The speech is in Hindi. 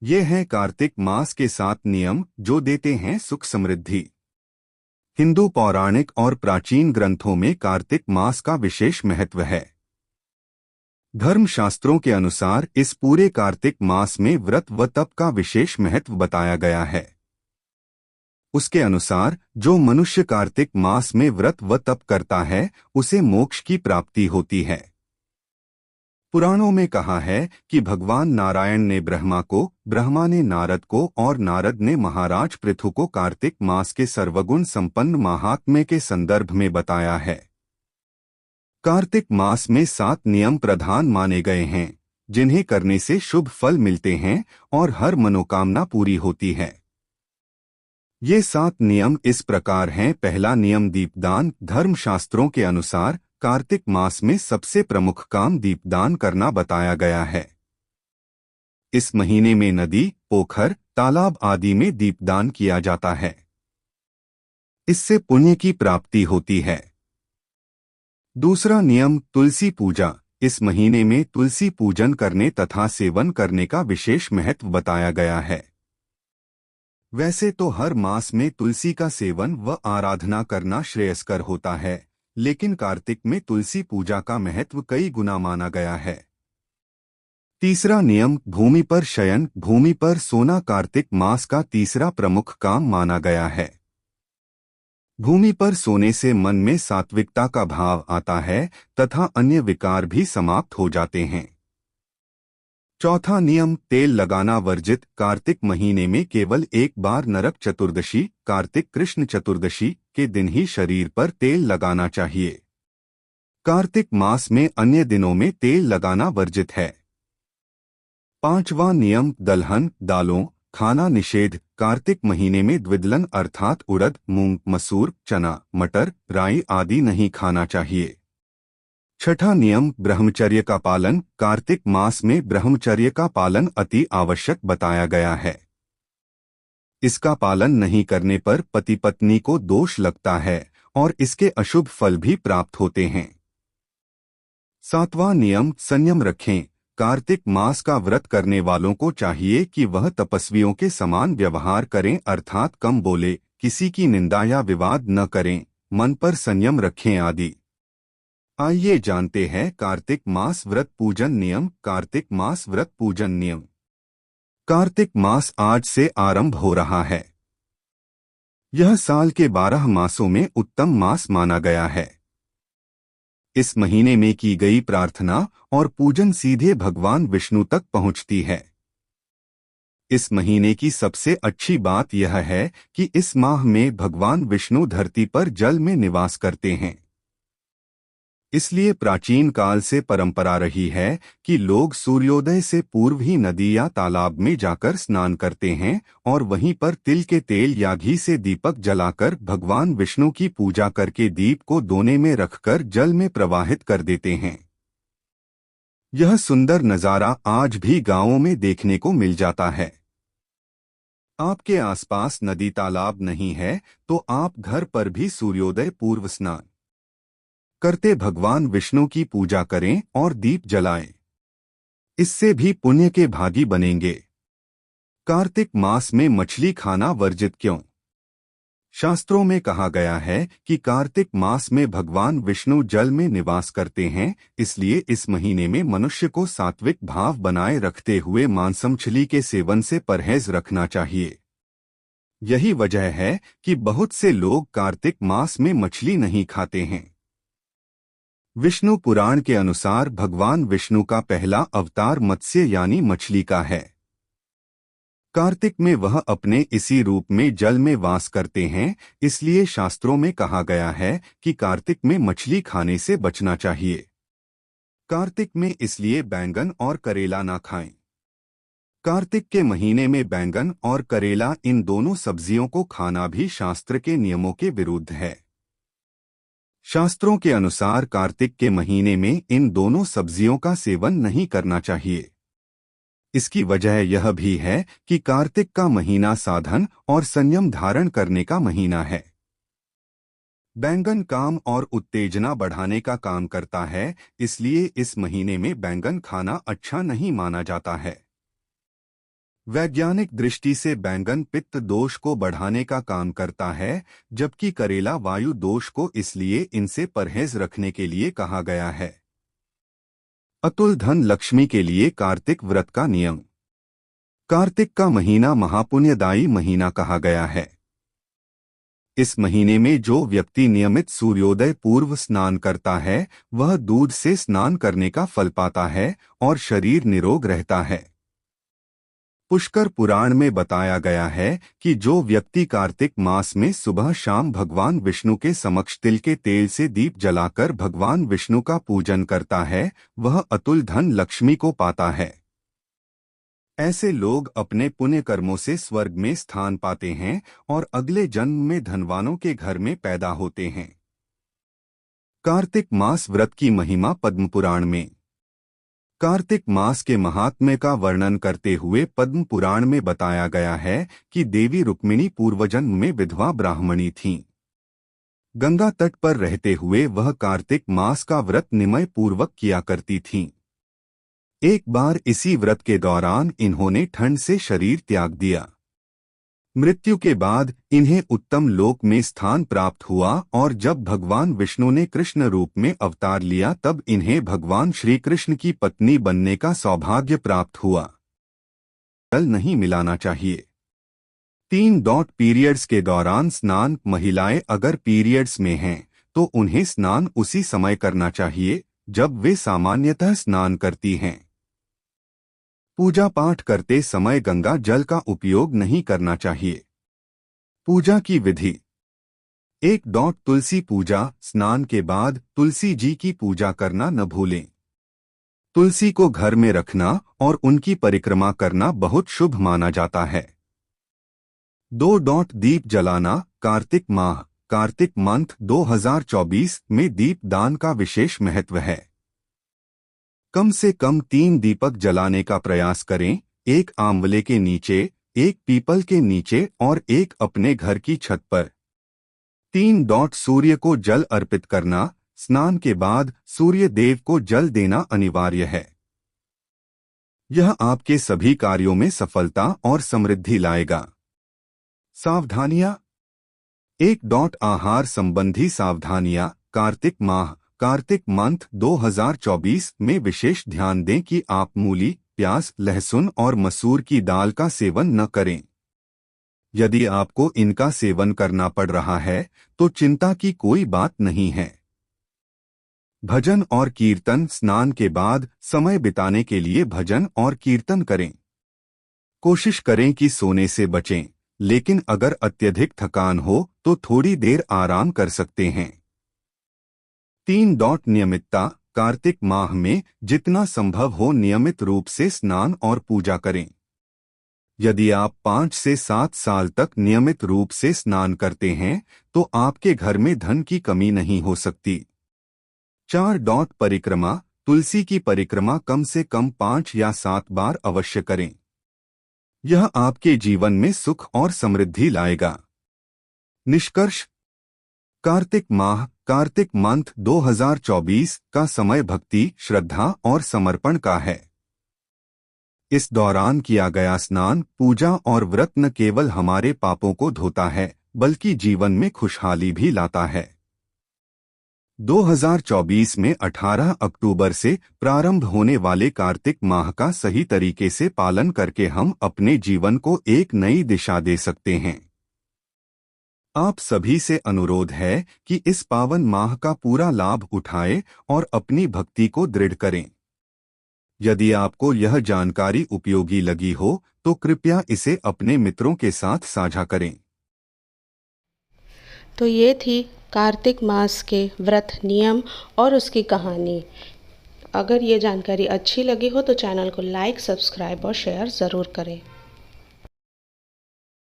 ये हैं कार्तिक मास के 7 नियम जो देते हैं सुख समृद्धि। हिंदू पौराणिक और प्राचीन ग्रंथों में कार्तिक मास का विशेष महत्व है। धर्मशास्त्रों के अनुसार इस पूरे कार्तिक मास में व्रत व तप का विशेष महत्व बताया गया है। उसके अनुसार जो मनुष्य कार्तिक मास में व्रत व तप करता है उसे मोक्ष की प्राप्ति होती है। पुराणों में कहा है कि भगवान नारायण ने ब्रह्मा को, ब्रह्मा ने नारद को और नारद ने महाराज पृथु को कार्तिक मास के सर्वगुण संपन्न महात्म्य के संदर्भ में बताया है। कार्तिक मास में 7 नियम प्रधान माने गए हैं जिन्हें करने से शुभ फल मिलते हैं और हर मनोकामना पूरी होती है। ये 7 नियम इस प्रकार हैं। पहला नियम दीपदान। धर्मशास्त्रों के अनुसार कार्तिक मास में सबसे प्रमुख काम दीपदान करना बताया गया है। इस महीने में नदी, पोखर, तालाब आदि में दीपदान किया जाता है। इससे पुण्य की प्राप्ति होती है। दूसरा नियम तुलसी पूजा। इस महीने में तुलसी पूजन करने तथा सेवन करने का विशेष महत्व बताया गया है। वैसे तो हर मास में तुलसी का सेवन व आराधना करना श्रेयस्कर होता है, लेकिन कार्तिक में तुलसी पूजा का महत्व कई गुना माना गया है। तीसरा नियम भूमि पर शयन। भूमि पर सोना कार्तिक मास का तीसरा प्रमुख काम माना गया है। भूमि पर सोने से मन में सात्विकता का भाव आता है तथा अन्य विकार भी समाप्त हो जाते हैं। चौथा नियम तेल लगाना वर्जित। कार्तिक महीने में केवल एक बार नरक चतुर्दशी, कार्तिक कृष्ण चतुर्दशी के दिन ही शरीर पर तेल लगाना चाहिए। कार्तिक मास में अन्य दिनों में तेल लगाना वर्जित है। पांचवा नियम दलहन, दालों खाना निषेध। कार्तिक महीने में द्विदलन अर्थात उड़द, मूंग, मसूर, चना, मटर, राई आदि नहीं खाना चाहिए। छठा नियम ब्रह्मचर्य का पालन। कार्तिक मास में ब्रह्मचर्य का पालन अति आवश्यक बताया गया है। इसका पालन नहीं करने पर पति पत्नी को दोष लगता है और इसके अशुभ फल भी प्राप्त होते हैं। सातवां नियम संयम रखें। कार्तिक मास का व्रत करने वालों को चाहिए कि वह तपस्वियों के समान व्यवहार करें अर्थात कम बोले, किसी की निंदा या विवाद न करें, मन पर संयम रखें आदि। आइए जानते हैं कार्तिक मास व्रत पूजन नियम। कार्तिक मास व्रत पूजन नियम। कार्तिक मास आज से आरंभ हो रहा है। यह साल के 12 मासों में उत्तम मास माना गया है। इस महीने में की गई प्रार्थना और पूजन सीधे भगवान विष्णु तक पहुंचती है। इस महीने की सबसे अच्छी बात यह है कि इस माह में भगवान विष्णु धरती पर जल में निवास करते हैं। इसलिए प्राचीन काल से परंपरा रही है कि लोग सूर्योदय से पूर्व ही नदी या तालाब में जाकर स्नान करते हैं और वहीं पर तिल के तेल या घी से दीपक जलाकर भगवान विष्णु की पूजा करके दीप को दोने में रखकर जल में प्रवाहित कर देते हैं। यह सुंदर नजारा आज भी गांवों में देखने को मिल जाता है। आपके आसपास नदी तालाब नहीं है तो आप घर पर भी सूर्योदय पूर्व स्नान करते भगवान विष्णु की पूजा करें और दीप जलाएं। इससे भी पुण्य के भागी बनेंगे। कार्तिक मास में मछली खाना वर्जित क्यों? शास्त्रों में कहा गया है कि कार्तिक मास में भगवान विष्णु जल में निवास करते हैं, इसलिए इस महीने में मनुष्य को सात्विक भाव बनाए रखते हुए मांस मछली के सेवन से परहेज रखना चाहिए। यही वजह है कि बहुत से लोग कार्तिक मास में मछली नहीं खाते हैं। विष्णु पुराण के अनुसार भगवान विष्णु का पहला अवतार मत्स्य यानी मछली का है। कार्तिक में वह अपने इसी रूप में जल में वास करते हैं, इसलिए शास्त्रों में कहा गया है कि कार्तिक में मछली खाने से बचना चाहिए। कार्तिक में इसलिए बैंगन और करेला ना खाएं। कार्तिक के महीने में बैंगन और करेला इन दोनों सब्जियों को खाना भी शास्त्र के नियमों के विरुद्ध है। शास्त्रों के अनुसार कार्तिक के महीने में इन दोनों सब्जियों का सेवन नहीं करना चाहिए। इसकी वजह यह भी है कि कार्तिक का महीना साधन और संयम धारण करने का महीना है। बैंगन काम और उत्तेजना बढ़ाने का काम करता है, इसलिए इस महीने में बैंगन खाना अच्छा नहीं माना जाता है। वैज्ञानिक दृष्टि से बैंगन पित्त दोष को बढ़ाने का काम करता है, जबकि करेला वायु दोष को, इसलिए इनसे परहेज रखने के लिए कहा गया है। अतुल धन लक्ष्मी के लिए कार्तिक व्रत का नियम। कार्तिक का महीना महापुण्यदायी महीना कहा गया है। इस महीने में जो व्यक्ति नियमित सूर्योदय पूर्व स्नान करता है, वह दूध से स्नान करने का फल पाता है और शरीर निरोग रहता है। पुष्कर पुराण में बताया गया है कि जो व्यक्ति कार्तिक मास में सुबह शाम भगवान विष्णु के समक्ष तिल के तेल से दीप जलाकर भगवान विष्णु का पूजन करता है, वह अतुल धन लक्ष्मी को पाता है। ऐसे लोग अपने पुण्य कर्मों से स्वर्ग में स्थान पाते हैं और अगले जन्म में धनवानों के घर में पैदा होते हैं। कार्तिक मास व्रत की महिमा पद्म पुराण में। कार्तिक मास के महात्म्य का वर्णन करते हुए पद्म पुराण में बताया गया है कि देवी रुक्मिणी पूर्वजन्म में विधवा ब्राह्मणी थीं। गंगा तट पर रहते हुए वह कार्तिक मास का व्रत नियम पूर्वक किया करती थीं। एक बार इसी व्रत के दौरान इन्होंने ठंड से शरीर त्याग दिया। मृत्यु के बाद इन्हें उत्तम लोक में स्थान प्राप्त हुआ और जब भगवान विष्णु ने कृष्ण रूप में अवतार लिया तब इन्हें भगवान श्री कृष्ण की पत्नी बनने का सौभाग्य प्राप्त हुआ। जल नहीं मिलाना चाहिए। 3 पीरियड्स के दौरान स्नान। महिलाएं अगर पीरियड्स में हैं तो उन्हें स्नान उसी समय करना चाहिए जब वे सामान्यतः स्नान करती हैं। पूजा पाठ करते समय गंगा जल का उपयोग नहीं करना चाहिए। पूजा की विधि। 1. तुलसी पूजा। स्नान के बाद तुलसी जी की पूजा करना न भूलें। तुलसी को घर में रखना और उनकी परिक्रमा करना बहुत शुभ माना जाता है। 2. दीप जलाना। कार्तिक माह कार्तिक मंथ 2024 में दीप दान का विशेष महत्व है। कम से कम 3 दीपक जलाने का प्रयास करें, एक आंवले के नीचे, एक पीपल के नीचे और एक अपने घर की छत पर। 3. सूर्य को जल अर्पित करना। स्नान के बाद सूर्य देव को जल देना अनिवार्य है। यह आपके सभी कार्यों में सफलता और समृद्धि लाएगा। सावधानियां। 1. आहार संबंधी सावधानियां। कार्तिक माह कार्तिक मंथ 2024 में विशेष ध्यान दें कि आप मूली, प्याज, लहसुन और मसूर की दाल का सेवन न करें। यदि आपको इनका सेवन करना पड़ रहा है तो चिंता की कोई बात नहीं है। भजन और कीर्तन। स्नान के बाद समय बिताने के लिए भजन और कीर्तन करें। कोशिश करें कि सोने से बचें, लेकिन अगर अत्यधिक थकान हो तो थोड़ी देर आराम कर सकते हैं। 3. नियमितता। कार्तिक माह में जितना संभव हो नियमित रूप से स्नान और पूजा करें। यदि आप 5 से 7 साल तक नियमित रूप से स्नान करते हैं तो आपके घर में धन की कमी नहीं हो सकती। 4. परिक्रमा। तुलसी की परिक्रमा कम से कम 5 या 7 बार अवश्य करें। यह आपके जीवन में सुख और समृद्धि लाएगा। निष्कर्ष। कार्तिक माह कार्तिक मंथ 2024 का समय भक्ति, श्रद्धा और समर्पण का है। इस दौरान किया गया स्नान, पूजा और व्रत न केवल हमारे पापों को धोता है बल्कि जीवन में खुशहाली भी लाता है। 2024 में 18 अक्टूबर से प्रारंभ होने वाले कार्तिक माह का सही तरीके से पालन करके हम अपने जीवन को एक नई दिशा दे सकते हैं। आप सभी से अनुरोध है कि इस पावन माह का पूरा लाभ उठाएं और अपनी भक्ति को दृढ़ करें। यदि आपको यह जानकारी उपयोगी लगी हो तो कृपया इसे अपने मित्रों के साथ साझा करें। तो ये थी कार्तिक मास के व्रत नियम और उसकी कहानी। अगर ये जानकारी अच्छी लगी हो तो चैनल को लाइक, सब्सक्राइब और शेयर ज़रूर करें।